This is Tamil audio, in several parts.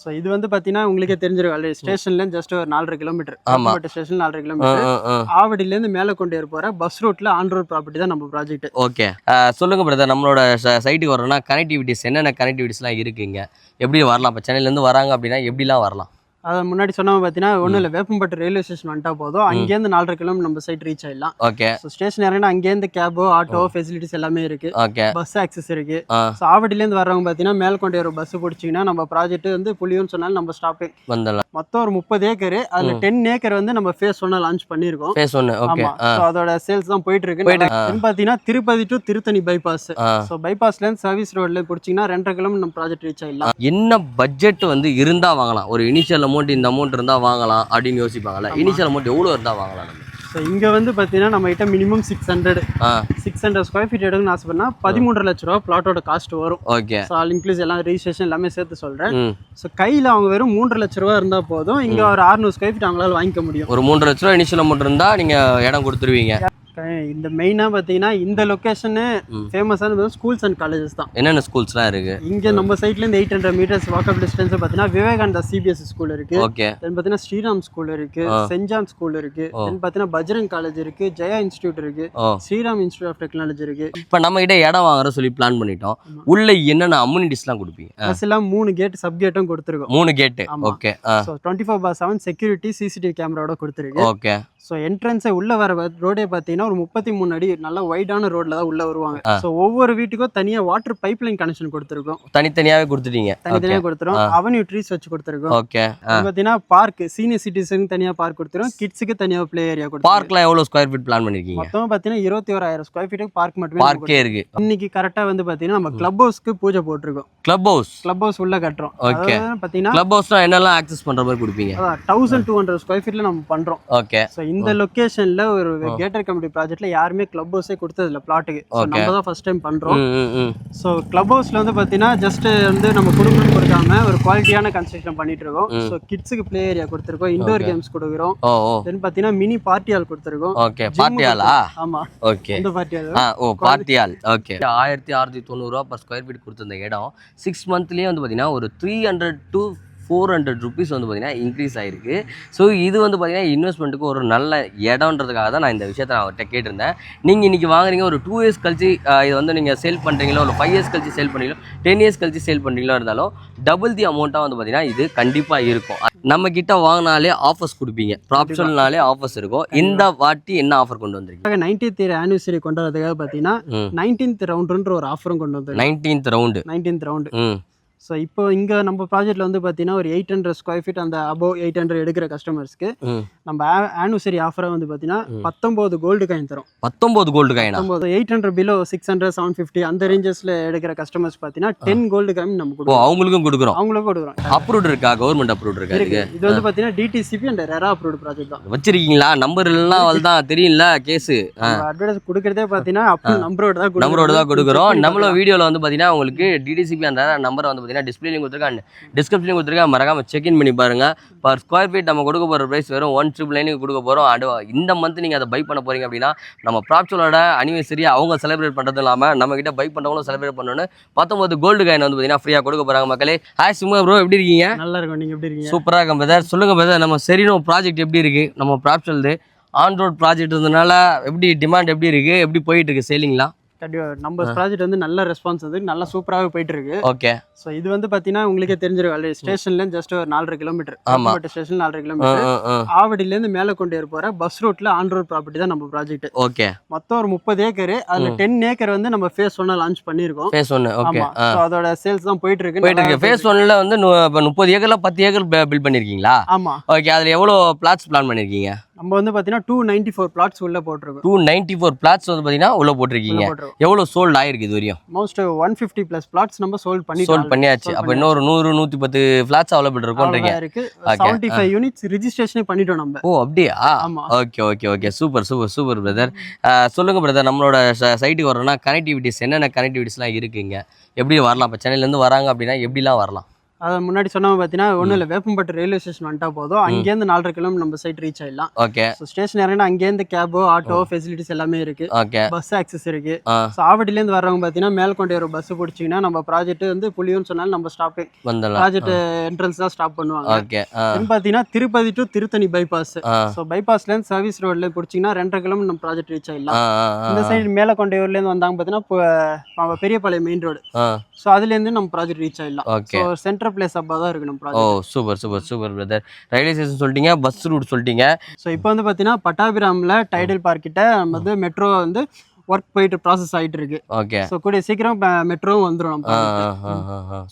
ஸோ இது வந்து பார்த்தீங்கன்னா உங்களுக்கே தெரிஞ்சிருக்கும் ஸ்டேஷன்லேருந்து ஜஸ்ட் ஒரு 4.5 கிலோமீட்டர். Station 4.5 kilometre. ஆவடியிலேருந்து மேலே கொண்டு போகிற பஸ் ரூட்டில் ஆன் ரோட் ப்ராப்பர்ட்டி தான் நம்ம ப்ராஜெக்ட். ஓகே, சொல்லுங்க பிரதர், நம்மளோட சைட்டுக்கு வரோம்னா கனெக்டிவிட்டிஸ் என்னென்ன கனெக்டிவிட்டிஸ்லாம் இருக்குங்க, எப்படி வரலாம்? இப்போ சென்னையிலேருந்து வராங்க அப்படின்னா எப்படிலாம் வரலாம்? அதை முன்னாடி சொன்னவங்க பார்த்தீங்கன்னா ஒன்றும் இல்லை, வேப்பம்பட்டு ரயில்வே ஸ்டேஷன் வந்துட்டா போதும், அங்கேருந்து 4.5 கிலோமீட்டர் நம்ம சைட் ரீச் ஆயிடலாம். ஓகே. ஸோ ஸ்டேஷன் இறங்கினா அங்கேருந்து கேபோ ஆட்டோ ஃபெசிலிட்டிஸ் எல்லாமே இருக்கு. ஓகே. பஸ் ஆக்சஸ் இருக்கு. ஸோ ஆவடியிலேருந்து வரவங்க பார்த்தீங்கன்னா மேல்கொண்டு ஒரு பஸ் பிடிச்சிங்கன்னா நம்ம ப்ராஜெக்ட் வந்து புளியூன்னு சொன்னாலும் நம்ம ஸ்டாப்பிங் வந்துடலாம். மொத்தம் ஒரு 30 ஏக்கர், அதில் 10 ஏக்கர் வந்து நம்ம ஃபேஸ் 1 லான்ச் பண்ணியிருக்கோம். ஃபேஸ் 1. ஓகே. ஸோ அதோட சேல்ஸ் தான் போயிட்டு இருக்கு. பார்த்தீங்கன்னா Tirupati to Tiruttani bypass. So பைபாஸ்லேருந்து சர்வீஸ் ரோட்ல பிடிச்சிங்கன்னா 2.5 கிலோமீட்டர் நம்ம ப்ராஜெக்ட் ரீச் ஆயிடலாம். என்ன பட்ஜெட் வந்து இருந்தா வாங்கலாம்? ஒரு இனிஷியல் அமௌண்ட் இந்த அமௌண்ட் இருந்தா வாங்கலாம் அப்படின்னு யோசிப்பாங்கல்ல, இனிஷியல் அமௌண்ட் எவ்வளோ இருந்தால் வாங்கலாம் நம்ம? ஸோ இங்கே வந்து பார்த்தீங்கன்னா நம்ம கிட்ட மினிமம் 600 ஸ்கொயர் ஃபீட் எடுக்கணும்னு ஆசைப்படினா 13.5 லட்ச ரூபா பிளாட்டோட காஸ்ட் வரும். ஓகே. ஸோ ஆல் இன்க்ளூஸ் எல்லாம் ரெஜிஸ்ட்ரேஷன் எல்லாமே சேர்த்து சொல்கிறேன். ஸோ கையில் அவங்க வெறும் 3.5 லட்ச ரூபா இருந்தால் போதும், இங்கே ஒரு 600 ஸ்கொயர் ஃபீட் அவங்களால வாங்கிக்க முடியும். ஒரு 3.5 லட்ச ரூபா இனிஷியல் அமௌண்ட் இருந்தால் நீங்கள் இடம் கொடுத்துருவீங்க. இந்த மெயினாக பார்த்தீங்கன்னா இந்த லொக்கேஷனு ஃபேமஸான ஸ்கூல்ஸ் அண்ட் காலேஜஸ் தான். என்னென்ன ஸ்கூல்ஸ்லாம் இருக்கு இங்கே நம்ம சைட்லேருந்து 800 மீட்டர்ஸ் வாக்கப் டிஸ்டன்ஸ் பார்த்தீங்கன்னா விவேகானந்தா சிபிஎஸ்சி ஸ்கூல் இருக்கு. ஓகே. தென் பார்த்தீங்கன்னா ஸ்ரீராம் ஸ்கூல் இருக்கு, சென்ட் ஜான் ஸ்கூல் இருக்கு, தென் பார்த்தீங்கன்னா பஜ்ரங் காலேஜ் இருக்கு, ஜெயா இன்ஸ்டியூட் இருக்கு, ஸ்ரீராம் இன்ஸ்டியூட் ஆஃப் டெக்னாலஜி இருக்கு. இப்போ நம்ம கிட்ட இடம் வாங்குற சொல்லி பிளான் பண்ணிட்டோம், உள்ள என்னென்ன அம்யூனிட்டிஸ்லாம் கொடுப்பீங்க? பஸ் எல்லாம் 3 கேட் சப் கேட்டும் கொடுத்துருக்கோம். 3 gate. Okay. So 24/7 security CCTV கேமராவோட கொடுத்துருக்கு. ஓகே. ஸோ என்ட்ரன்ஸை உள்ள வர ரோடே பார்த்தீங்கன்னா ஒரு 33 அடி நல்ல வைடான ரோட்ல தான் உள்ள வருவாங்க. ஸோ ஒவ்வொரு வீட்டுக்கும் தனியாக வாட்டர் பைப் லைன் கனெக்ஷன் கொடுத்துருக்கோம். தனித்தனியாகவே கொடுத்துட்டீங்க? தனித்தனியாக கொடுத்துரும். அவென்யூ ட்ரீஸ் வச்சு கொடுத்துருக்கோம். ஓகே. பார்த்தீங்கன்னா பார்க் சீனியர் சிட்டிசனுக்கு தனியாக பார்க் கொடுத்துரும், கிட்ஸுக்கு தனியாக பிளே ஏரியா கொடுத்துரும். பார்க்லாம் எவ்வளோ ஸ்கொயர் ஃபீட் பிளான் பண்ணிருக்கீங்க? மொத்தம் பார்த்தீங்கன்னா 21,000 ஸ்கொயர் ஃபீட்டுக்கு பார்க் மட்டுமே பார்க்கே இருக்கு. இன்னைக்கு கரெக்டாக வந்து பார்த்தீங்கன்னா நம்ம கிளப் ஹவுஸ்க்கு பூஜை போட்டிருக்கோம். கிளப் ஹவுஸ் உள்ள கட்டுறோம். ஓகே. பார்த்தீங்கன்னா கிளப் ஹவுஸ்னா என்னெல்லாம் ஆக்சஸ் பண்ற மாதிரி கொடுப்பீங்க? 1200 ஸ்கொயர் ஃபீட்ல நம்ம பண்றோம். ஓகே. ஸோ இந்த லொகேஷன்ல ஒரு கேட்டர் கம்யூனிட்டி ப்ராஜெக்ட்ல யாருமே கிளப் ஹவுஸே கொடுத்தது இல்ல பிளாட்டுக்கு. நம்ம தான் ஃபர்ஸ்ட் டைம் பண்றோம். ஸோ கிளப் ஹவுஸ்ல வந்து பார்த்தீங்கன்னா ஜஸ்ட் வந்து நம்ம குடும்பம் கொடுக்காம ஒரு குவாலிட்டியான கன்ஸ்ட்ரக்ஷன் பண்ணிட்டு இருக்கோம். ஸோ கிட்ஸுக்கு பிளே ஏரியா கொடுத்துருக்கோம், இண்டோர் கேம்ஸ் கொடுக்குறோம். தென் பார்த்தீங்கன்னா மினி பார்ட்டி ஹால் கொடுத்துருக்கோம். ஓகே. பார்ட்டி ஹாலா? ஆமா. ஓகே. இந்த party hall. Party hall. Okay. 1690 ரூபா per ஸ்கொயர் ஃபீட் கொடுத்திருந்த இடம் 6 மந்த்லயே வந்து பார்த்தீங்கன்னா ஒரு 300 to 400 rupees வந்து பார்த்தீங்கன்னா இன்க்ரீஸ் ஆகிருக்கு. ஸோ இது வந்து பார்த்தீங்கன்னா இன்வெஸ்ட்மெண்ட்டுக்கு ஒரு நல்ல இடம்ன்றதுக்காக தான் நான் இந்த விஷயத்தை நான் அவர்கிட்ட கேட்டிருந்தேன். நீங்கள் இன்றைக்கி வாங்குறீங்க, ஒரு 2 years கழிச்சு இது வந்து நீங்கள் சேல் பண்ணுறீங்களோ, ஒரு 5 years கழிச்சு சேல் பண்ணுறீங்களோ, 10 years கழிச்சு சேல் பண்ணுறீங்களோ இருந்தாலும் டபுள் தி அமௌண்ட்டாக வந்து பார்த்தீங்கன்னா இது கண்டிப்பாக இருக்கும். நம்ம கிட்ட வாங்கினாலே ஆஃபர்ஸ் கொடுப்பீங்க, ப்ராப்ஷனல்னாலே ஆஃபர்ஸ் இருக்கும். இந்த வாட்டி என்ன ஆஃபர் கொண்டு வந்திருக்கீங்க? 19th ஆனிவர்சரி கொண்டு வரதுக்காக பார்த்தீங்கன்னா 19th ரவுண்டுன்ற ஒரு ஆஃபரும் கொண்டு வந்து 19th ரவுண்டு. ஸோ இப்போ இங்கே நம்ம ப்ராஜெக்ட்டில் வந்து பார்த்தீங்கன்னா ஒரு 800 ஸ்கொயர் ஃபீட் அந்த அபோவ் 800 எடுக்கிற கஸ்டமர்ஸ்க்கு நம்ம ஆனிவர்சரி ஆஃபராக வந்து பார்த்தீங்கன்னா 19 கோல்டு காயின் தரும். 19 கோல்டு காயின்? 800 பிலோ 600 750 அந்த ரேஞ்சஸில் எடுக்கிற கஸ்டமர்ஸ் பார்த்தீங்கன்னா 10 கோல்டு காயின் நம்ம கொடுக்குறோம். அவங்களுக்கும் கொடுக்குறோம். அப்ரூவ்ட் இருக்கா? கவர்மெண்ட் அப்ரூவ்ட் இருக்கா? இது வந்து பார்த்தீங்கன்னா DTCP and RERA approved project தான். வச்சிருக்கீங்களா? நம்பர் எல்லாம் அவள் தான் தெரியல கேஸு. அட்வர்டைஸ் கொடுக்குறதே பார்த்தீங்கன்னா அப்போ நம்பரோட தான் கொடுக்குறோம். நம்மளோட வீடியோவில் வந்து பார்த்தீங்கன்னா உங்களுக்கு டிடிசிபி அந்த நம்பரை வந்து டிஸ்பிளேலையும் கொடுத்துருக்காங்க, டிஸ்கிரிப்ஷன்லையும் கொடுத்துருக்காங்க. மறக்காம செக்இன் பண்ணி பாருங்க. பர் ஸ்கொயர் ஃபீட் நம்ம கொடுக்க போகிற ப்ரைஸ் வெறும் 1,999 கொடுக்க போகிறோம். இந்த மந்த் நீங்கள் அதை பை பண்ண போறீங்க அப்படின்னா நம்ம ப்ராப்ஷனோட அனிவர்சரி அவங்க செலிப்ரேட் பண்ணுறது இல்லாமல் நம்ம கிட்ட பை பண்ணுறவங்களும் செலிப்ரேட் பண்ணணும்னு 19 கோல்டு காயின் வந்து பார்த்தீங்கன்னா ஃப்ரீயாக கொடுக்க போகிறாங்க மக்களே. ஹாய் சும்மா ப்ரோ, எப்படி இருக்கீங்க? நல்லா இருக்கும். நீங்கள் எப்படி இருக்கீங்க? சூப்பராக இருக்கும் பிரதர். சொல்லுங்கள் பிரதர், நம்ம சரினோ ப்ராஜெக்ட் எப்படி இருக்குது? நம்ம ப்ராப்ஷனல்து ஆன் ரோட் ப்ராஜெக்ட் இருந்ததுனால எப்படி டிமாண்ட் எப்படி இருக்குது, எப்படி போயிட்டு இருக்கு சேலிங்லாம்? கண்டிப்பாக நம்ம ப்ராஜெக்ட் வந்து நல்ல ரெஸ்பான்ஸ் வந்து நல்லா சூப்பராகவே போயிட்டு இருக்கு. ஓகே. ஸோ இது வந்து பார்த்தீங்கன்னா உங்களுக்கே தெரிஞ்சிருக்கும், ஸ்டேஷன்லேருந்து ஜஸ்ட் ஒரு 4.5 கிலோமீட்டர். Station 4.5 kilometre. ஆவடியிலேருந்து மேலே கொண்டு போகிற பஸ் ரூட்டில் ஆன் ரோட் ப்ராப்பர்ட்டி தான் நம்ம ப்ராஜெக்ட். ஓகே. மொத்தம் ஒரு 30 ஏக்கர், அதில் 10 ஏக்கர் வந்து நம்ம ஃபேஸ் 1 லான்ச் பண்ணியிருக்கோம். ஃபேஸ் 1. ஓகே. ஸோ அதோட சேல்ஸ் தான் போயிட்டு இருக்கு. ஃபேஸ் 1ல வந்து 30 ஏக்கர்ல 10 ஏக்கர் பில்ட் பண்ணிருக்கீங்களா? ஆமா. ஓகே. அதில் எவ்வளோ பிளாட்ஸ் பிளான் பண்ணிருக்கீங்க? நம்ம வந்து பார்த்தீங்கன்னா 294 பிளாட்ஸ் உள்ள போட்டிருக்கோம். 294 பிளாட்ஸ் வந்து பார்த்தீங்கன்னா உள்ள போட்டிருக்கீங்க. எவ்வளோ சோல்ட் ஆயிருக்கு இது வரையும்? மோஸ்ட் 150+ பிளாட்ஸ் நம்ம சோல்ட் பண்ணியாச்சு. அப்போ இன்னொரு 100-110 பிளாட்ஸ் அவைலபிள் இருக்கும்ன்றீங்க. 75 யூனிட்ஸ் ரெஜிஸ்ட்ரேஷனே பண்ணிட்டோம் நம்ம. ஓ அப்படியா? ஓகே. Super brother. சொல்லுங்க பிரதர், நம்மளோட சைட்டுக்கு வரோம்னா கனெக்டிவிட்டிஸ் என்னென்ன கனெக்டிவிட்டிஸ்லாம் இருக்குங்க, எப்படி வரலாம்? இப்போ சென்னையிலேருந்து வராங்க அப்படின்னா எப்படிலாம் வரலாம்? அதை முன்னாடி சொன்னவங்க பார்த்தீங்கன்னா ஒன்றும் இல்லை, வேப்பம்பட்டு ரயில்வே ஸ்டேஷன் வந்துட்டா போதும், அங்கேருந்து 4.5 கிலோமீட்டர் நம்ம சைட் ரீச் ஆயிடலாம். ஓகே. ஸோ ஸ்டேஷன் இறங்கினா அங்கேருந்து கேபோ ஆட்டோ ஃபெசிலிட்டிஸ் எல்லாமே இருக்கு. ஓகே. பஸ் ஆக்சஸ் இருக்கு. ஸோ ஆவடியிலேருந்து வர்றவங்க பார்த்தீங்கன்னா மேல்கொண்டே ஒரு பஸ் பிடிச்சிங்கன்னா நம்ம ப்ராஜெக்ட் வந்து புலியூன்னு சொன்னாலும் நம்ம ஸ்டாப் ப்ராஜெக்ட் என்ட்ரன்ஸ் தான் ஸ்டாப் பண்ணுவாங்க. ஓகே. பார்த்தீங்கன்னா Tirupati to Tiruttani bypass. So பைபாஸ்லேருந்து சர்வீஸ் ரோட்ல பிடிச்சிங்கன்னா 2.5 கிலோமீட்டர் நம்ம ப்ராஜெக்ட் ரீச் ஆயிடலாம். இந்த சைடு மேலக்கொண்டையூர்லேருந்து வந்தாங்க பார்த்தீங்கன்னா பெரியபாளையம் மெயின் ரோடு. ஸோ அதுலேருந்து நம்ம ப்ராஜெக்ட் ரீச் ஆயிடலாம். ஸோ சென்டர் பிளேஸ் அப்பா தான் இருக்கு நம்ம project. Super super super brother. Railway station சொல்லிட்டீங்க, பஸ் ரூட் சொல்லிட்டீங்க. ஸோ இப்போ வந்து பார்த்தீங்கன்னா பட்டாபிராமில் டைடல் பார்க் கிட்ட நம்ம வந்து மெட்ரோ வந்து ஒர்க் போயிட்டு ப்ராசஸ் ஆகிட்டு இருக்கு. ஓகே. ஸோ கூடிய சீக்கிரம் மெட்ரோவும் வந்துடும்.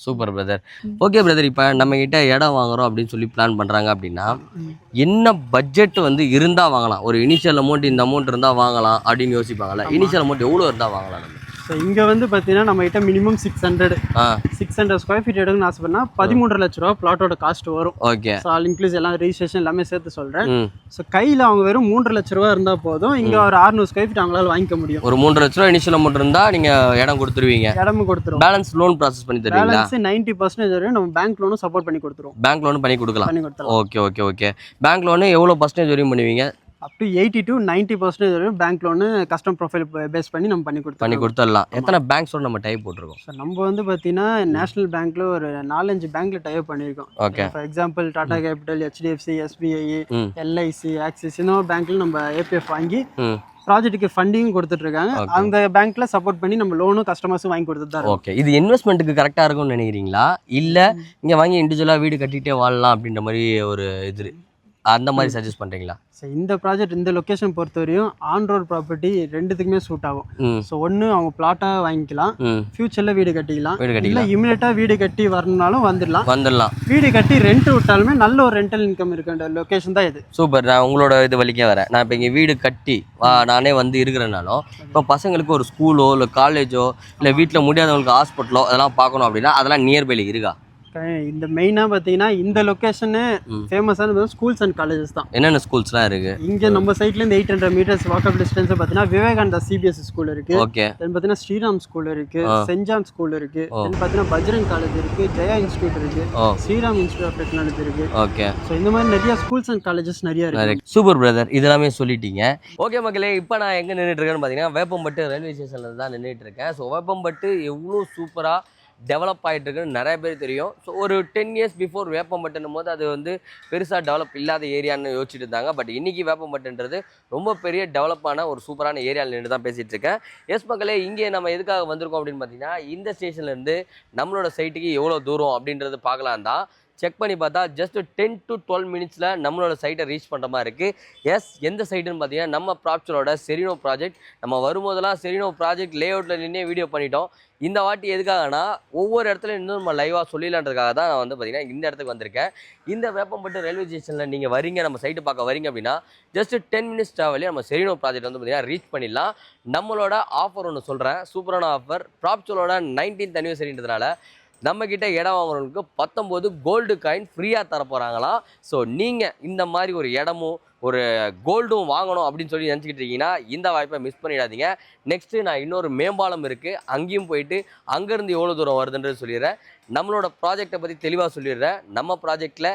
Super brother. ஓகே பிரதர், இப்போ நம்ம கிட்ட இடம் வாங்குறோம் அப்படின்னு சொல்லி பிளான் பண்ணுறாங்க அப்படின்னா என்ன பட்ஜெட் வந்து இருந்தால் வாங்கலாம்? ஒரு இனிஷியல் அமௌண்ட் இந்த அமௌண்ட் இருந்தால் வாங்கலாம் அப்படின்னு யோசிப்பாங்கல்ல, இனிஷியல் அமௌண்ட் எவ்வளோ இருந்தால் வாங்கலாம் நம்ம? ஸோ இங்கே வந்து பார்த்தீங்கன்னா நம்ம கிட்ட மினிமம் 600 ஸ்கொயர் ஃபீட் எடுக்கணும்னு ஆசைப்படினா 13.5 லட்ச ரூபா பிளாட்டோட காஸ்ட் வரும். ஓகே. ஸோ ஆல் இன்க்ளூஸ் எல்லாம் ரெஜிஸ்ட்ரேஷன் எல்லாமே சேர்த்து சொல்கிறேன். ஸோ கையில் அவங்க வெறும் 3.5 லட்ச ரூபா இருந்தால் போதும், இங்கே ஒரு 600 ஸ்கொயர் ஃபீட் அவங்களால வாங்கிக்க முடியும். ஒரு 3.5 லட்ச ரூபா இனிஷியல் அமௌண்ட் இருந்தால் நீங்கள் இடம் கொடுத்துருவீங்க? இடமும் கொடுத்துருவோம். பேலன்ஸ் லோன் ப்ராசஸ் பண்ணி தருவீங்களா? பேலன்ஸ் 90% வரையும் நம்ம பேங்க் லோனும் சப்போர்ட் பண்ணி கொடுத்துருவோம். பேங்க் லோனும் பண்ணி கொடுக்கலாம். Okay okay okay. Bank loan எவ்வளோ பர்சன்டேஜ் வரையும் பண்ணுவீங்க? அப் டு 80 to 90% வரையும் bank loan custom profile base பண்ணி நம்ம பண்ணி கொடுத்துடலாம். எத்தனை பேங்க்ஸோட நம்ம டைப் போட்டிருக்கோம்? ஸோ நம்ம வந்து பார்த்தீங்கன்னா நேஷனல் பேங்க்ல ஒரு 4-5 பேங்க்ல டைப் பண்ணியிருக்கோம். Okay. For example Tata capital, HDFC, SBI, LIC, axis, இந்த பேங்க்ல நம்ம APF வாங்கி ப்ராஜெக்ட்டுக்கு ஃபண்டிங் கொடுத்துட்டு இருக்காங்க. அந்த பேங்க்ல சப்போர்ட் பண்ணி நம்ம லோனும் கஸ்டமர்ஸும் வாங்கி கொடுத்துட்டு தான். ஓகே. இது இன்வெஸ்ட்மெண்ட்டுக்கு கரெக்டாக இருக்கும்னு நினைக்கிறீங்களா, இல்லை இங்கே வாங்கி இண்டிவிஜுவலாக வீடு கட்டிகிட்டே வாழலாம் அப்படின்ற மாதிரி ஒரு இது அந்த மாதிரி சஜஸ்ட் பண்ணுறீங்களா? ஸோ இந்த ப்ராஜெக்ட் இந்த லொக்கேஷன் பொறுத்த வரையும் ஆன் ரோட் ப்ராப்பர்ட்டி ரெண்டுத்துக்குமே சூட் ஆகும். ஸோ ஒன்று அவங்க பிளாட்டாக வாங்கிக்கலாம், ஃபியூச்சரில் வீடு கட்டிக்கலாம், இல்லை இமீடியட்டாக வீடு கட்டி வரணும்னாலும் வந்துடலாம். வீடு கட்டி ரெண்ட் விட்டாலுமே நல்ல ஒரு ரெண்டல் இன்கம் இருக்கின்ற லொக்கேஷன் தான் இது. சூப்பர். நான் உங்களோட இது வலிக்க வரேன். நான் இப்போ இங்கே வீடு கட்டி நானே வந்து இருக்கிறனாலும் இப்போ பசங்களுக்கு ஒரு ஸ்கூலோ இல்லை காலேஜோ இல்லை வீட்டில் முடியாதவங்களுக்கு ஹாஸ்பிட்டலோ அதெல்லாம் பார்க்கணும் அப்படின்னா அதெல்லாம் நியர்பைல இருக்கா? இந்த மெயினாக பார்த்தீங்கன்னா இந்த லொக்கேஷனு ஃபேமஸான ஸ்கூல்ஸ் அண்ட் காலேஜஸ் தான். என்னென்ன ஸ்கூல்ஸ்லாம் இருக்கு இங்கே நம்ம சைட்லேருந்து 800 மீட்டர்ஸ் வாக்கப் டிஸ்டன்ஸ் பார்த்தீங்கன்னா விவேகானந்தா CBSE ஸ்கூல் இருக்கு. ஓகே. தென் பார்த்தீங்கன்னா ஸ்ரீராம் ஸ்கூல் இருக்கு, சென்ட் ஜான் ஸ்கூல் இருக்கு, தென் பார்த்தீங்கன்னா பஜ்ரங் காலேஜ் இருக்கு, ஜெயா இன்ஸ்டியூட் இருக்கு, ஸ்ரீராம் இன்ஸ்டியூட் ஆஃப் டெக்னாலஜி இருக்கு. ஓகே. ஸோ இந்த மாதிரி நிறைய ஸ்கூல்ஸ் அண்ட் காலேஜஸ் நிறைய இருக்கு. சூப்பர் பிரதர், இதெல்லாமே சொல்லிட்டீங்க. ஓகே மக்களே, இப்போ நான் எங்கே நின்றுட்டு இருக்கேன்னு பார்த்தீங்கன்னா வேப்பம்பட்டு ரயில்வே ஸ்டேஷனில் தான் நின்றுட்டு இருக்கேன். ஸோ வேப்பம்பட்டு எவ்வளோ சூப்பராக டெவலப் ஆகிட்டு இருக்குன்னு நிறைய பேர் தெரியும். ஸோ ஒரு 10 இயர்ஸ் பிஃபோர் வேப்பம்பட்டுன்னும் போது அது வந்து பெருசாக டெவலப் இல்லாத ஏரியான்னு யோசிச்சுட்டு இருந்தாங்க. பட் இன்றைக்கி வேப்பம்பட்டுன்றது ரொம்ப பெரிய டெவலப்பான ஒரு சூப்பரான ஏரியாவில் நின்று தான் பேசிகிட்டு இருக்கேன். எஸ் மக்களே, இங்கே நம்ம எதுக்காக வந்திருக்கோம் அப்படின்னு பார்த்தீங்கன்னா இந்த ஸ்டேஷன்லேருந்து நம்மளோட சைட்டுக்கு எவ்வளோ தூரம் அப்படின்றது பார்க்கலாம் தான். செக் பண்ணி பார்த்தா ஜஸ்ட் 10 to 12 மினிட்ஸில் நம்மளோட சைட்டை ரீச் பண்ணுற மாதிரி இருக்குது. எஸ், எந்த சைட்டுன்னு பார்த்தீங்கன்னா நம்ம ப்ராப்சலோட செரினோ ப்ராஜெக்ட். நம்ம வரும்போதெல்லாம் செரினோ ப்ராஜெக்ட் லே அவுட்டில் நின்னே வீடியோ பண்ணிட்டோம். இந்த வாட்டி எதுக்காகனா ஒவ்வொரு இடத்துல இன்னும் நம்ம லைவாக சொல்லிடலான்றதுக்காக தான் நான் வந்து பார்த்தீங்கன்னா இந்த இடத்துக்கு வந்திருக்கேன். இந்த வேப்பம்பட்டு ரயில்வே ஸ்டேஷனில் நீங்கள் வரீங்க, நம்ம சைட்டு பார்க்க வரீங்க அப்படின்னா ஜஸ்ட் 10 மினிட்ஸ் ட்ராவலே நம்ம செரினோ ப்ராஜெக்ட் வந்து பார்த்தீங்கன்னா ரீச் பண்ணிடலாம். நம்மளோட ஆஃபர் ஒன்று சொல்கிறேன், சூப்பரான ஆஃபர். ப்ராப்சலோட 19th anniversary நம்மக்கிட்ட இடம் வாங்குறவங்களுக்கு 19 கோல்டு காயின் ஃப்ரீயாக தர போகிறாங்களாம். ஸோ நீங்கள் இந்த மாதிரி ஒரு இடமும் ஒரு கோல்டும் வாங்கணும் அப்படின்னு சொல்லி நினச்சிக்கிட்டு இருக்கீங்கன்னா இந்த வாய்ப்பை மிஸ் பண்ணிடாதீங்க. நெக்ஸ்ட்டு நான் இன்னொரு மேம்பாலம் இருக்குது, அங்கேயும் போயிட்டு அங்கேருந்து எவ்வளோ தூரம் வருதுன்றது சொல்லிடுறேன். நம்மளோட ப்ராஜெக்டை பற்றி தெளிவாக சொல்லிடுறேன். நம்ம ப்ராஜெக்டில்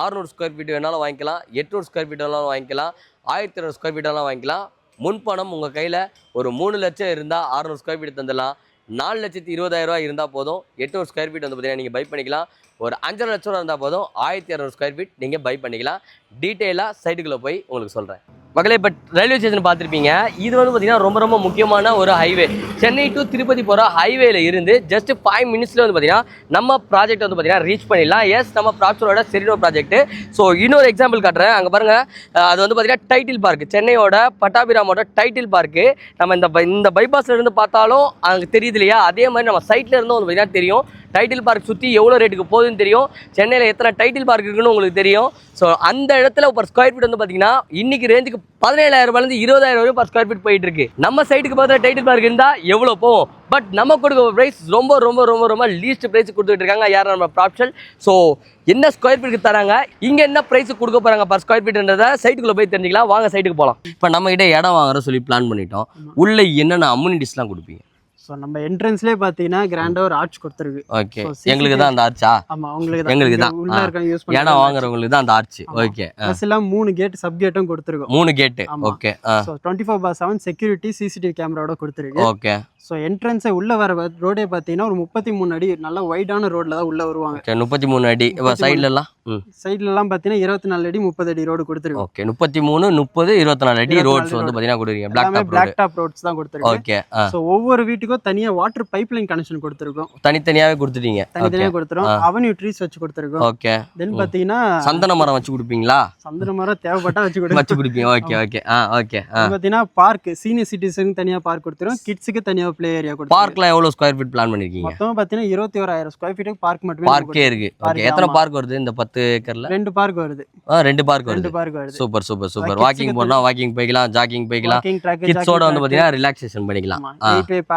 600 ஸ்கொயர் ஃபீட் வேணாலும் வாங்கிக்கலாம், 800 ஸ்கொயர் ஃபீட் வேணாலும் வாங்கிக்கலாம், 1200 ஸ்கொயர் ஃபீட் வேணாலும் வாங்கிக்கலாம். முன்பணம் உங்கள் கையில் ஒரு 3 லட்சம் இருந்தால் 600 ஸ்கொயர் ஃபீட் தந்துடலாம். 4,20,000 ரூபா இருந்தால் போதும் 800 ஸ்கொயர் ஃபீட் வந்து பார்த்தீங்கன்னா நீங்கள் பை பண்ணிக்கலாம். ஒரு 5,5 லட்ச ரூபா இருந்தால் போதும் 1200 ஸ்கொயர் ஃபீட் நீங்கள் பை பண்ணிக்கலாம். டீட்டெயிலாக சைட்டுக்குள்ளே போய் உங்களுக்கு சொல்கிறேன். மக்களே, இப்போ ரயில்வே ஸ்டேஷன் பார்த்துருப்பீங்க. இது வந்து பார்த்தீங்கன்னா ரொம்ப ரொம்ப முக்கியமான ஒரு ஹைவே. சென்னை டு திருப்பதி போகிற ஹைவேல இருந்து ஜஸ்ட் 5 மினிட்ஸில் வந்து பார்த்தீங்கன்னா நம்ம ப்ராஜெக்ட் வந்து பார்த்தீங்கன்னா ரீச் பண்ணிடலாம். எஸ், நம்ம ப்ராப்சலோட செரினோ ப்ராஜெக்ட். ஸோ இன்னொரு எக்ஸாம்பிள் காட்டுறேன், அங்கே பாருங்கள். அது வந்து பார்த்தீங்கன்னா டைட்டில் பார்க், சென்னையோட பட்டாபிராமோட டைட்டில் பார்க்கு. நம்ம இந்த பைபாஸில் இருந்து பார்த்தாலும் அங்கே தெரியுது இல்லையா, அதே மாதிரி நம்ம சைட்டில் இருந்தும் வந்து பார்த்தீங்கன்னா தெரியும். டைட்டில் பார்க் சுற்றி எவ்வளோ ரேட்டுக்கு போகுதுன்னு தெரியும். சென்னையில் எத்தனை டைட்டில் பார்க் இருக்குன்னு உங்களுக்கு தெரியும். ஸோ அந்த இடத்துல ஒரு ஸ்கொயர் ஃபீட் வந்து பார்த்தீங்கன்னா இன்னைக்கு ரேஞ்சுக்கு 17,000 ரூபாயிலேருந்து 20,000 வரைக்கும் பர் ஸ்கொயர் ஃபீட் போயிட்டு இருக்கு. நம்ம சைட்டுக்கு பார்த்தா டைட்டில் பார்க் இருந்தால் எவ்வளோ போகும், பட் நம்ம கொடுக்க ப்ரைஸ் ரொம்ப ரொம்ப ரொம்ப ரொம்ப லீஸ்ட் ப்ரைஸ் கொடுத்துட்டு இருக்காங்க. யார் நம்ம ப்ராப்சல். ஸோ என்ன ஸ்கொயர் ஃபீட்டுக்கு தராங்க, இங்கே என்ன ப்ரைஸ் கொடுக்க போகிறாங்க பர் ஸ்கொயர் ஃபீட்ன்றதை சைட்டுக்குள்ளே போய் தெரிஞ்சுக்கலாம். வாங்க சைட்டுக்கு போகலாம். இப்போ நம்ம கிட்ட இடம் வாங்குற சொல்லி பிளான் பண்ணிட்டோம். உள்ள என்னென்ன அம்யூனிட்டிஸ்லாம் கொடுப்பீங்க? ஸோ நம்ம என்ட்ரன்ஸ்லேயே பார்த்தீங்கன்னா கிராண்டாக ஒரு ஆர்ச் கொடுத்துருக்கு. ஓகே, எங்களுக்கு தான் அந்த ஆர்ச்சா? ஆமாம், உங்களுக்கு எங்களுக்கு தான் உள்ள இருக்க யூஸ் பண்ணி இடம் வாங்குறவங்களுக்கு தான் அந்த ஆர்ச். ஓகே, ப்ளஸ் எல்லாம் 3 கேட் சப் கேட்டும் கொடுத்துருக்கோம். 3 கேட்டு. ஓகே. ஸோ 24/7 செக்யூரிட்டி சிசிடிவி கேமராவோட கொடுத்துருக்கு. ஓகே. ஸோ என்ட்ரன்ஸை உள்ள வர ரோடே பார்த்தீங்கன்னா ஒரு 33 அடி நல்ல வைடான ரோட்ல தான் உள்ள வருவாங்க. 33 அடி. சைட்லலாம் சைட்லலாம் பார்த்தீங்கன்னா 24 அடி 30 அடி ரோடு கொடுத்துருக்கோம். ஓகே, 33, 30, 24 அடி ரோட்ஸ் வந்து பார்த்தீங்கன்னா கொடுக்குறீங்க. பிளாக் டாப் ரோட்ஸ் தான் கொடுத்துருக்கோம். ஓகே. ஸோ ஒவ்வொரு வீட்டுக்கும் தனியாக வாட்டர் பைப்லைன் கனெக்ஷன் கொடுத்துருக்கோம். தனித்தனியாகவே கொடுத்துட்டீங்க. தனித்தனியாக கொடுத்துரும். அவென்யூ ட்ரீஸ் வச்சு கொடுத்துருக்கோம். ஓகே. தென் பார்த்தீங்கன்னா சந்தன மரம் வச்சு கொடுப்பீங்களா? சந்தன மரம் தேவைப்பட்டா வச்சு கொடுப்பீங்க. ஓகே. ஓகே. ஓகே. பார்த்தீங்கன்னா பார்க் சீனியர் சிட்டிசனுக்கு தனியாக பார்க் கொடுத்துரும். கிட்ஸுக்கு தனியாக ப்ளே ஏரியா கொடுத்துரும். பார்க்லாம் எவ்வளவு ஸ்கொயர் ஃபீட் பிளான் பண்ணிருக்கீங்க? மொத்தம் பார்த்தீங்கன்னா 21,000 ஸ்கொயர் ஃபீட்டுக்கு பார்க் மட்டுமே. பார்க்கே இருக்கு. ஓகே, எத்தனை பார்க் வருது இந்த 10 ஏக்கர்ல? 2 பார்க் வருது. 2 பார்க் வருது. 2 பார்க் வருது. Super super super. வாக்கிங் போனா வாக்கிங் போய்க்கலாம், ஜாகிங் போய்க்கலாம். கிட்ஸோட வந்து பாத்தீங்கன்னா ரிலாக்ஸேஷன் பண்ணிக்கலாம்.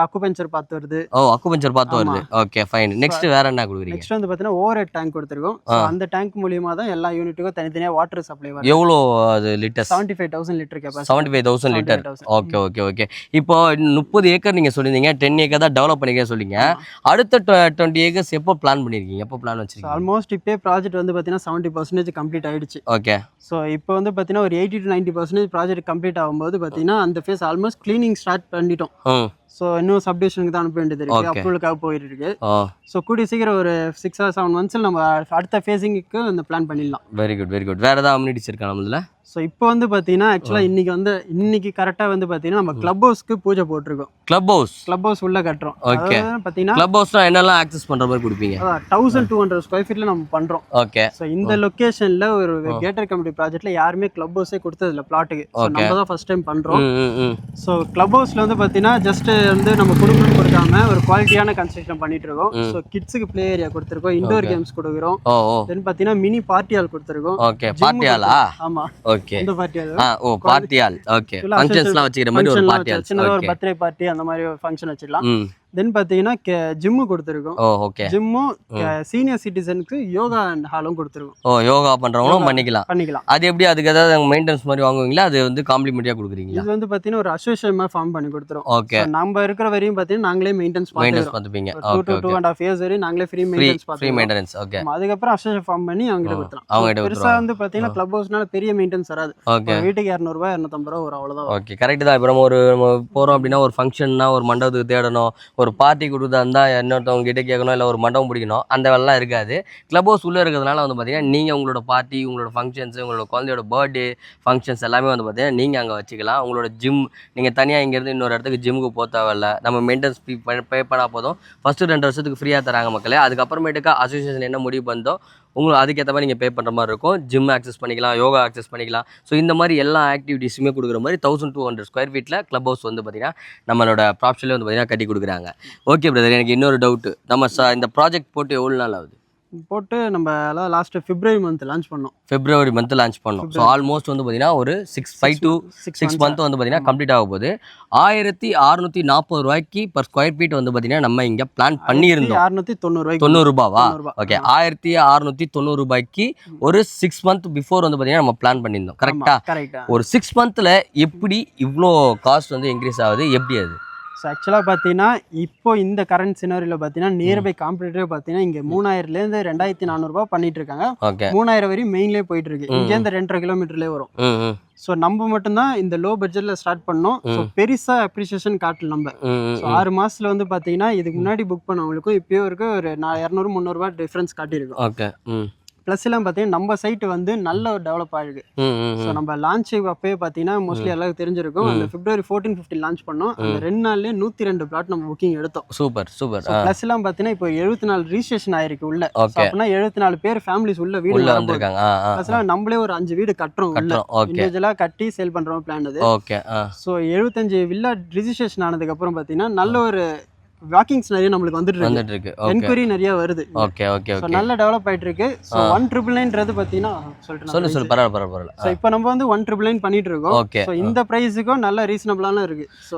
அக்குபஞ்சர் பாத் வருது. ஓ, அக்குபஞ்சர் பாத் வருது. Okay, fine. நெக்ஸ்ட் வேற என்ன கொடுக்குறீங்க? நெக்ஸ்ட் வந்து பாத்தீங்கன்னா ஓவர் ஹெட் டேங்க் கொடுத்துருக்கோம். அந்த டேங்க் மூலமா தான் எல்லா யூனிட்டுக்கும் தனித்தனியா வாட்டர் சப்ளை வருது. எவ்வளவு அது litres? 75,000 litre capacity. 75,000 litre. Okay okay okay. இப்போ 30 ஏக்கர் நீங்க சொல்லிருந்தீங்க, 10 ஏக்கர் தான் டெவலப் பண்ணிக்க சொல்லிங்க. அடுத்த 20 ஏக்கர்ஸ் எப்போ பிளான் பண்ணிருக்கீங்க? எப்போ பிளான் வச்சிருக்கீங்க? ஆல்மோஸ்ட் இப்போ ப்ராஜெக்ட் வந்து பாத்தீங்கன்னா 70% கம்ப்ளீட் ஆயிடுச்சு. ஓகே. ஸோ இப்போ வந்து பார்த்தீங்கன்னா ஒரு 80 to 90% ப்ராஜெக்ட் கம்ப்ளீட் ஆகும்போது பார்த்தீங்கன்னா அந்த ஃபேஸ் ஆல்மோஸ்ட் க்ளீனிங் ஸ்டார்ட் பண்ணிட்டோம். ஸோ இன்னும் சப்டிவிஷனுக்கு தான் அனுப்ப வேண்டியது இருக்குது. அப்ரூவலுக்காக போயிட்டு இருக்கு. ஸோ கூடிய சீக்கிரம் ஒரு 6 or 7 months நம்ம அடுத்த ஃபேஸிங்க்கு அந்த பிளான் பண்ணிடலாம். Very good very good. வேற ஏதாவது அம்யூனிட்டிஸ் இருக்கா நம்மள? ஸோ இப்போ வந்து பார்த்தீங்கன்னா ஆக்சுவலாக இன்னைக்கு கரெக்டாக வந்து பார்த்தீங்கன்னா நம்ம கிளப் ஹவுஸ்க்கு பூஜை போட்டிருக்கோம். கிளப் ஹவுஸ் உள்ள கட்டுறோம். ஓகே. பார்த்தீங்கன்னா கிளப் ஹவுஸ்னா என்னெல்லாம் ஆக்சஸ் பண்ற மாதிரி கொடுப்பீங்க? 1200 ஸ்கொயர் ஃபீட்ல நம்ம பண்றோம். ஓகே. ஸோ இந்த லொகேஷன்ல ஒரு கேட்டர் கமிட்டி ப்ராஜெக்ட்ல யாருமே கிளப் ஹவுஸே கொடுத்ததில்ல பிளாட்டுக்கு. நம்ம தான் ஃபர்ஸ்ட் டைம் பண்றோம். ஸோ கிளப் ஹவுஸ்ல வந்து பார்த்தீங்கன்னா ஜஸ்ட் வந்து நம்ம கொடுக்கணும் கொடுக்காம ஒரு குவாலிட்டியான கன்ஸ்ட்ரக்ஷன் பண்ணிட்டு இருக்கோம். ஸோ கிட்ஸுக்கு பிளே ஏரியா கொடுத்துருக்கோம், இண்டோர் கேம்ஸ் கொடுக்குறோம். தென் பார்த்தீங்கன்னா மினி பார்ட்டி ஹால் கொடுத்துருக்கோம். ஓகே, பார்ட்டி ஹாலா? ஆமா. ஓகே. இந்த party hall. Oh, party hall. Okay. ஃபங்க்ஷன்ஸ்லாம் வச்சிக்கிற மாதிரி ஒரு பார்ட்டி ஹால். சின்னதா ஒரு பர்த்டே பார்ட்டி அந்த மாதிரி ஒரு ஃபங்க்ஷன் வச்சிடலாம். தென் பார்த்தீங்கன்னா ஜிம்மு கொடுத்துருக்கோம். ஓகே. ஜிம்மும் சீனியர் சிட்டிசனுக்கு யோகா அண்ட் ஹாலும் கொடுத்துருக்கோம். ஓ, யோகா பண்றவங்களும் பண்ணிக்கலாம். அது எப்படி? அதுக்கு ஏதாவது மெயின்டெனன்ஸ் மாதிரி வாங்குவீங்களா? அது வந்து காம்ப்ளிமெண்டரியா கொடுக்குறீங்களா? இது வந்து பார்த்தீங்கன்னா ஒரு அசோசியேஷன் மாதிரி ஃபார்ம் பண்ணி கொடுத்துரும். ஓகே. நம்ம இருக்கிற வரையும் பார்த்தீங்கன்னா நாங்களே மெயின்டெனன்ஸ் பார்த்துப்பீங்க. 2 to 2.5 years வரையும் நாங்களே ஃப்ரீ மெயின்டெனன்ஸ். ஓகே. அதுக்கப்புறம் அசோசியேஷன் ஃபார்ம் பண்ணி அவங்க கொடுத்துறோம். பெருசா வந்து பார்த்தீங்கன்னா கிளப் ஹவுஸ்னால பெரிய மெயின்டெனன்ஸ் வராது. வீட்டுக்கு 200 ரூபாய் 250 ரூபாய் ஒரு அவ்வளவுதான். ஓகே, கரெக்ட் தான். இப்போ நம்ம போறோம் அப்படின்னா ஒரு ஃபங்க்ஷன்னா ஒரு மண்டபத்துக்கு தேடணும், ஒரு பார்ட்டி கொடுத்தா இருந்தால் இன்னொருத்தவங்க கிட்டே கேட்கணும், இல்லை ஒரு மண்டபம் பிடிக்கணும், அந்த வேலைலாம் இருக்காது. கிளப் ஹவுஸ் உள்ளே இருக்கிறதுனால வந்து பார்த்தீங்கன்னா நீங்கள் உங்களோட பார்ட்டி, உங்களோட ஃபங்க்ஷன்ஸ், உங்களோட குழந்தையோட பர்த்டே ஃபங்க்ஷன்ஸ் எல்லாமே வந்து பார்த்தீங்கன்னா நீங்கள் அங்கே வச்சுக்கலாம். உங்களோட ஜிம் நீங்கள் தனியாக இங்கேருந்து இன்னொரு இடத்துக்கு ஜிம்முக்கு போக தேவையில்ல. நம்ம மெயின்டெனன்ஸ் பே பண்ணால் போதும். ஃபஸ்ட்டு 2 வருஷத்துக்கு ஃப்ரீயாக தராங்க மக்களே. அதுக்கப்புறமேட்டுக்கா அசோசியேஷன் என்ன முடிவு பண்ணதோ உங்களுக்கு அதுக்கேற்ற மாதிரி நீங்கள் பே பண்ணுற மாதிரி இருக்கும். ஜிம் ஆக்சஸ் பண்ணிக்கலாம், யோகா ஆக்சஸ் பண்ணிக்கலாம். ஸோ இந்த மாதிரி எல்லா ஆக்டிவிட்டீஸுமே கொடுக்குற மாதிரி 1200 ஸ்கொயர் ஃபீட்டில் கிளப் ஹவுஸ் வந்து பார்த்திங்கன்னா நம்மளோட ப்ராப்ஷனில் வந்து பார்த்திங்கன்னா கட்டி கொடுக்குறாங்க. ஓகே பிரதர், எனக்கு இன்னொரு டவுட்டு. நம்ம இந்த ப்ராஜெக்ட் போட்டு எவ்வளோ நாள் ஆகுது? போட்டு நம்ம லாஸ்ட் February month லான்ச் பண்ணோம். February month லான்ச் பண்ணோம். ஸோ ஆல்மோஸ்ட் வந்து பார்த்தீங்கன்னா ஒரு 5 to 6 month வந்து பார்த்தீங்கன்னா கம்ப்ளீட் ஆக போகுது. 1640 ரூபாய்க்கு பர் ஸ்கொயர் ஃபீட் வந்து பார்த்தீங்கன்னா நம்ம இங்கே பிளான் பண்ணியிருந்தோம். 690 ரூபாவா? ஓகே, 1690 ரூபாய்க்கு ஒரு 6 month பிஃபோர் வந்து பார்த்தீங்கன்னா நம்ம பிளான் பண்ணியிருந்தோம். கரெக்டாக ஒரு 6 monthல எப்படி இவ்வளோ காஸ்ட் வந்து இன்க்ரீஸ் ஆகுது? எப்படி அது? ஸோ ஆக்சுவலாக பார்த்தீங்கன்னா இப்போ இந்த கரண்ட் சினாரியில் பார்த்தீங்கன்னா நியர்பை காம்படிட்டர் பார்த்தீங்கன்னா இங்கே 3000லேருந்து 2400 ரூபாய் பண்ணிட்டு இருக்காங்க. 3000 வரையும் மெயின்லேயே போயிட்டு இருக்கு. இங்கேருந்து 2.5 கிலோமீட்டர்லேயே வரும். ஸோ நம்ம மட்டும்தான் இந்த லோ பட்ஜெட்ல ஸ்டார்ட் பண்ணோம். ஸோ பெருசா அப்ரிசியேஷன் காட்டல நம்ம. ஸோ 6 மாசத்துல வந்து பார்த்தீங்கன்னா இதுக்கு முன்னாடி புக் பண்ணவங்களுக்கும் இப்போயும் இருக்கு ஒரு 200-300 ரூபாய் டிஃப்ரென்ஸ் காட்டியிருக்கும். ஓகே. ப்ளஸ் எல்லாம் பார்த்தீங்கன்னா நம்ம சைட்டு வந்து நல்ல டெவலப் ஆகிருக்கு. ஸோ நம்ம லான்ச் அப்பவே பார்த்தீங்கன்னா மோஸ்ட்லி எல்லாருக்கும் தெரிஞ்சிருக்கும். அந்த February 14-15 லான்ச் பண்ணோம். அந்த 2 நாள்லேயே 102 பிளாட் நம்ம புக்கிங் எடுத்தோம். Super super. ப்ளஸ் எல்லாம் பார்த்தீங்கன்னா இப்போ 74 ரிஜிஸ்ட்ரேஷன் ஆயிருக்கு உள்ள. அப்படின்னா 74 பேர் ஃபேமிலிஸ் உள்ள வீடு வந்திருக்காங்க. ப்ளஸ் எல்லாம் நம்மளே ஒரு 5 வீடு கட்டுறோம் உள்ள. இண்டிவிஜுவலா கட்டி சேல் பண்றோம் பிளான் அது. ஓகே. ஸோ 75 வில்லா ரிஜிஸ்ட்ரேஷன் ஆனதுக்கு அப்புறம் பார்த்தீங்கன்னா நல்ல ஒரு வாக்கிங்ஸ் நிறைய நம்மளுக்கு வந்துட்டு இருக்கு. என்கொயரி நிறைய வருது. Okay okay okay. நல்ல டெவலப் ஆயிட்டு இருக்கு. சோ 1999ன்றது பாத்தீனா சொல்லு பரவாயில்லை. சோ இப்போ நம்ம வந்து 1999 பண்ணிட்டு இருக்கோம். சோ இந்த பிரைஸ்க்கும் நல்ல ரீசனபிளான இருக்கு. சோ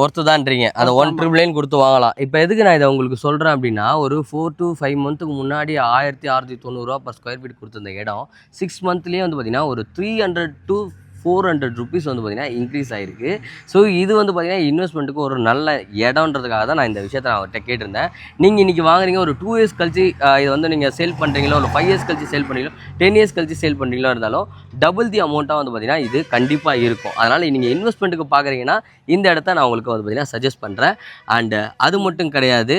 ஒர்த்துதான்றீங்க. அந்த 1999 கொடுத்து வாங்கலாம். இப்போ எதுக்கு நான் இதை உங்களுக்கு சொல்றேன் அப்படின்னா ஒரு 4 to 5 மந்த்துக்கு முன்னாடி 1690 ரூபா பர் ஸ்கொயர் ஃபீட் கொடுத்த இடம் 6 மந்த்லயே வந்து பாத்தீங்கன்னா ஒரு 300 to ₹400 வந்து பார்த்தீங்கன்னா இன்க்ரீஸ் ஆயிருக்கு. ஸோ இது வந்து பார்த்தீங்கன்னா இன்வெஸ்ட்மெண்ட்டுக்கு ஒரு நல்ல இடம்ன்றதுக்காக தான் நான் இந்த விஷயத்தை நான் அவர்கிட்ட கேட்டிருந்தேன். நீங்கள் இன்றைக்கி வாங்குறீங்க, ஒரு 2 இயர்ஸ் கழிச்சு இது வந்து நீங்கள் சேல் பண்ணுறீங்களோ, ஒரு 5 இயர்ஸ் கழிச்சு சேல் பண்ணுறீங்களோ, 10 இயர்ஸ் கழிச்சு சேல் பண்ணுறீங்களோ இருந்தாலும் டபுள் தி அமௌண்ட்டாக வந்து பார்த்தீங்கன்னா இது கண்டிப்பாக இருக்கும். அதனால் நீங்கள் இன்வெஸ்ட்மெண்ட்டுக்கு பார்க்குறீங்கன்னா இந்த இடத்த நான் உங்களுக்கு வந்து பார்த்தீங்கன்னா சஜஸ்ட் பண்ணுறேன். அண்டு அது மட்டும் கிடையாது,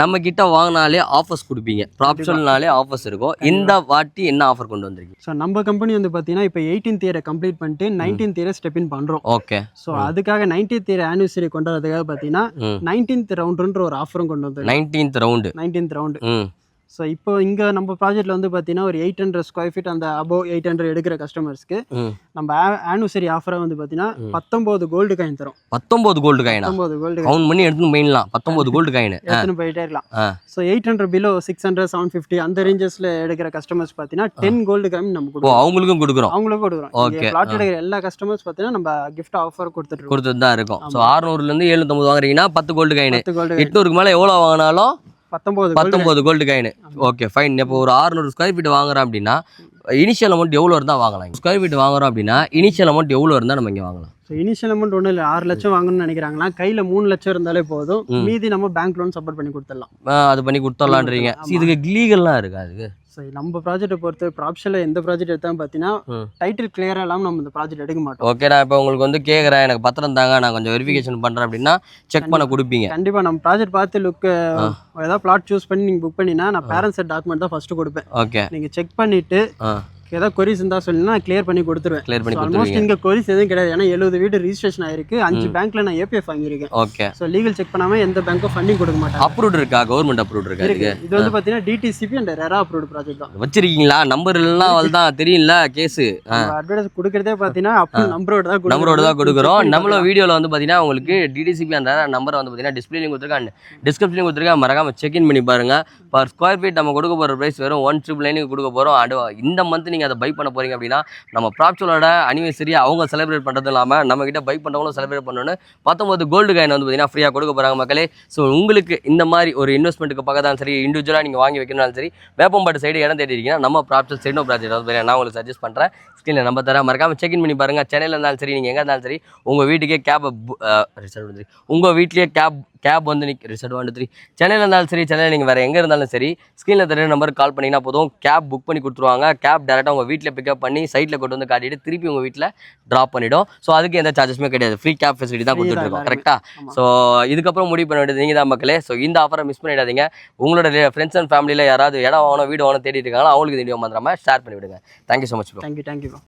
நம்மக்கிட்ட வாங்கினாலே ஆஃபர்ஸ் கொடுப்பீங்க. ப்ராப்ஷல்னாலே ஆஃபர்ஸ் இருக்கும். இந்த வாட்டி என்ன ஆஃபர் கொண்டு வந்திருக்கீங்க? ஸோ நம்ம கம்பெனி வந்து பார்த்தீங்கன்னா இப்போ 18th இயரை கம்ப்ளீட் பண்ணிட்டு 19th இயரை ஸ்டெப் இன் பண்ணுறோம். ஓகே. ஸோ அதுக்காக 19th இயர் ஆனிவர்சரி கொண்டாடுறதுக்காக பார்த்தீங்கன்னா 19th ரவுண்டுன்ற ஒரு ஆஃபரும் கொண்டு வந்து 19th ரவுண்டு. ஸோ இப்போ இங்கே நம்ம ப்ராஜெக்ட்டில் வந்து பார்த்தீங்கன்னா ஒரு 800 ஸ்கொயர் ஃபீட் அந்த அபோவ் 800 எடுக்கிற கஸ்டமர்ஸ்க்கு நம்ம ஆனிவர்சரி ஆஃபராக வந்து பார்த்தீங்கன்னா 19 கோல்டு காயின் தரும். 19 கோல்டு காயினா? 19 கோல்டு கவுண்ட் பண்ணி எடுத்துன்னு போயிடலாம். 19 கோல்டு காயின் எடுத்துன்னு போயிட்டே இருக்கலாம். ஸோ 800 பிலோ 600 750 அந்த ரேஞ்சஸில் எடுக்கிற கஸ்டமர்ஸ் பார்த்தீங்கன்னா 10 கோல்டு காயின் நம்ம கொடுக்குறோம். அவங்களுக்கும் கொடுக்குறோம். ஓகே. பிளாட் எடுக்கிற எல்லா கஸ்டமர்ஸ் பார்த்தீங்கன்னா நம்ம கிஃப்ட் ஆஃபர் கொடுத்துட்டு தான் இருக்கும். ஸோ 600லேருந்து 750 வாங்குறீங்கன்னா 10 கோல்டு காயின். 800க்கு மேலே எவ்வளோ வாங்கினாலும் 19 கோல்டு காயின். Okay fine. இப்போ ஒரு 600 ஸ்கொயர் ஃபீட் வாங்குறோம் அப்படின்னா இனிஷியல் அமௌண்ட் எவ்வளோ இருந்தால் வாங்கலாம்? ஸ்கொயர் ஃபீட் வாங்குறோம் அப்படின்னா இனிஷியல் அமௌண்ட் எவ்வளோ இருந்தால் நம்ம இங்கே வாங்கலாம்? ஸோ இனிஷியல் அமௌண்ட் ஒன்றும் இல்லை, 6 லட்சம் வாங்கணும்னு நினைக்கிறாங்கன்னா கையில் 3 லட்சம் இருந்தாலே போதும். மீதி நம்ம பேங்க் லோன் சப்போர்ட் பண்ணி கொடுத்துடலாம். அது பண்ணி கொடுத்துடலான்றீங்க. இதுக்கு லீகல்லாம் இருக்கா? அதுக்கு ஸோ நம்ம ப்ராஜெக்ட்டை பொறுத்த ப்ராப்ஷனில் எந்த ப்ராஜெக்ட் எடுத்தாலும் பார்த்தீங்கன்னா டைட்டில் கிளியராக இல்லாமல் நம்ம இந்த ப்ராஜெக்ட் எடுக்க மாட்டோம். ஓகே. நான் இப்போ உங்களுக்கு வந்து கேட்குறேன், எனக்கு பத்திரம் தாங்க, நான் கொஞ்சம் வெரிஃபிகேஷன் பண்ணுறேன் அப்படின்னா செக் பண்ண கொடுப்பீங்க? கண்டிப்பாக. நம்ம ப்ராஜெக்ட் பார்த்து லுக்கு ஏதாவது பிளாட் சூஸ் பண்ணி நீங்கள் புக் பண்ணினா நான் பேரண்ட்ஸ் டாக்குமெண்ட் தான் ஃபஸ்ட்டு கொடுப்பேன். ஓகே. நீங்கள் செக் பண்ணிவிட்டு ஏதாவது கொரிஸ் இருந்தால் சொல்லினா நான் கிளியர் பண்ணி கொடுத்துருவேன். ஆல்மோஸ்ட் இங்கே கொரிஸ் எதுவும் கிடையாது. ஏன்னா 70 வீடு ரிஜிஸ்ட்ரேஷன் ஆயிருக்கு. 5 பேங்க்ல நான் ஏபிஎஃப் வாங்கியிருக்கேன். ஓகே. ஸோ லீகல் செக் பண்ணாமல் எந்த பேங்க்கும் ஃபண்டிங் கொடுக்க மாட்டாங்க. அப்ரூவ்ட் இருக்கா? கவர்மெண்ட் அப்ரூவ்ட் இருக்கா? இது வந்து பார்த்தீங்கன்னா DTCP and RERA approved project தான். வச்சிருக்கீங்களா? நம்பர் எல்லாம் தான் தெரியல கேஸு. அட்வர்டைஸ் கொடுக்குறதே பார்த்தீங்கன்னா அப்போ நம்பரோட தான் கொடுக்குறோம். நம்மளோட வீடியோவில் வந்து பார்த்தீங்கன்னா உங்களுக்கு டிடிசிபி அந்த நம்பரை வந்து பார்த்தீங்கன்னா டிஸ்பிளேலையும் கொடுத்துருக்கேன், டிஸ்கிரிப்ஷன்லையும் கொடுத்துருக்கேன். மறக்காம செக்இன் பண்ணி பாருங்க. பர் ஸ்கொயர் ஃபீட் நம்ம கொடுக்க போகிற ப்ரைஸ் வெறும் 1,999 கொடுக்க போகிறோம். இந்த மந்த் நீங்கள் அதை பை பண்ண போகிறீங்க அப்படின்னா நம்ம ப்ராப்ஷலோட அனிவர்சரி அவங்க செலிப்ரேட் பண்ணுறது இல்லாமல் நம்ம கிட்ட பை பண்ணுறவங்களும் செலிப்ரேட் பண்ணணும்னு 19 கோல்டு காயின் வந்து பார்த்தீங்கன்னா ஃப்ரீயாக கொடுக்க போகிறாங்க மக்களே. ஸோ உங்களுக்கு இந்த மாதிரி ஒரு இன்வெஸ்ட்மெண்ட்டுக்கு பக்கத்தான் சரி, இண்டிவிஜுவலாக நீங்கள் வாங்கி வைக்கணும்னாலும் சரி, வேப்பம்பாட்டு சைடு இடம் தேடிருக்கீங்கன்னா நம்ம ப்ராப்ஷல் சைடோ ப்ராஜெக்ட் வந்து நான் உங்களுக்கு சஜஸ்ட் பண்ணுறேன். ஸ்க்ரீனில் நம்பர் தரேன், மறக்காமல் செக்இன் பண்ணி பாருங்கள். சென்னையில் இருந்தாலும் சரி, நீங்கள் எங்கே இருந்தாலும் சரி, உங்கள் வீட்டுக்கே கேப் ரிசர்வ் வந்து உங்கள் வீட்லேயே கேப் வந்து ரிசர்வ் 1 2 3 சென்னையில் இருந்தாலும் சரி, சென்னையில் நீங்கள் வேறு எங்கே இருந்தாலும் சரி, ஸ்க்ரீனில் தெரிய நம்பருக்கு கால் பண்ணிங்கன்னா போதும், கேப் புக் பண்ணி கொடுத்துருவாங்க. கேப் டேரெக்டாக உங்கள் வீட்டில் பிக்கப் பண்ணி சைட்டில் கொண்டு வந்து காட்டிட்டு திருப்பி உங்கள் வீட்டில் ட்ராப் பண்ணிவிடும். ஸோ அதுக்கு எந்த சார்ஜஸுமே கிடையாது. ஃப்ரீ கேப் ஃபெசிலிட்டி தான் கொடுத்துட்ருக்கோம். கரெக்டாக? ஸோ இதுக்கப்புறம் முடிவு பண்ண வேண்டியது நீங்கள் தான் மக்களே. ஸோ இந்த ஆஃபரை மிஸ் பண்ணிடாதீங்க. உங்களோட ஃப்ரெண்ட்ஸ் அண்ட் ஃபேமிலியில் யாராவது இடம் வாங்கணும், வீடு வாங்கணும் தேடிட்டு இருக்காங்களோ அவங்களுக்கு இந்த வீடியோ மறந்துடாமல் ஷேர் பண்ணிவிடுங்க. Thank you so much. தேங்க்யூ.